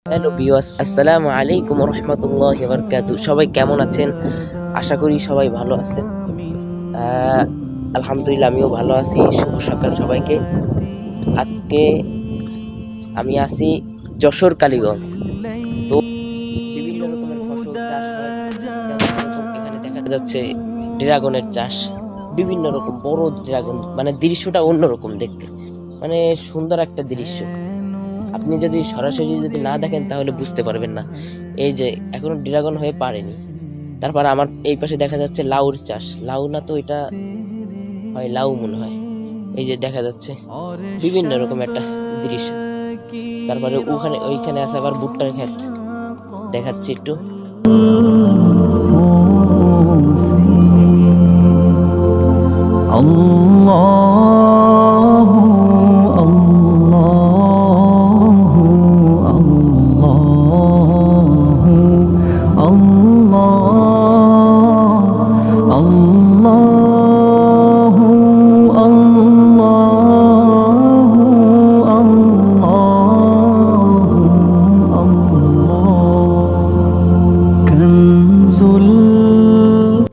Hello viewers, আসসালামু আলাইকুম রহমতুল্লাহি ওয়া বারাকাতুহু। সবাই কেমন আছেন? আশা করি সবাই ভালো আছেন। আলহামদুলিল্লাহ আমিও ভালো আছি। শুভ সকাল সবাইকে। আজকে আমি আছি যশোর কালীগঞ্জ। তো বিভিন্ন রকমের ফসল চাষ হয়, যেমন এরকম এখানে দেখা যাচ্ছে ড্রাগনের চাষ। বিভিন্ন রকম বড় ড্রাগন, মানে দৃশ্যটা অন্যরকম দেখতে, মানে সুন্দর একটা দৃশ্য। আপনি যদি সরাসরি যদি না দেখেন তাহলে বুঝতে পারবেন না। এই যে এখনো ড্রাগন হয়ে পারেনি। তারপর আমার এই পাশে দেখা যাচ্ছে লাউর চাষ। লাউ না তো এটা হয় লাউ মনে হয়। এই যে দেখা যাচ্ছে বিভিন্ন রকম একটা দৃশ্য। তারপরে ওইখানে আছে আবার ভুট্টার ক্ষেত, দেখাচ্ছি একটু।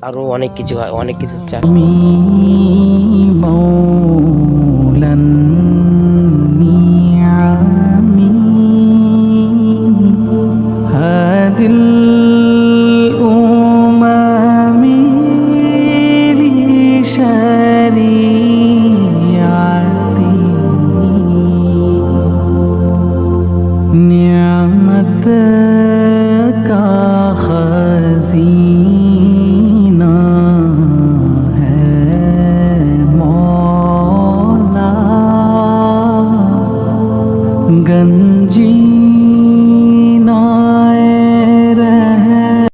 আরো অনেক কিছু হয়, অনেক কিছু চাষ। नियामत का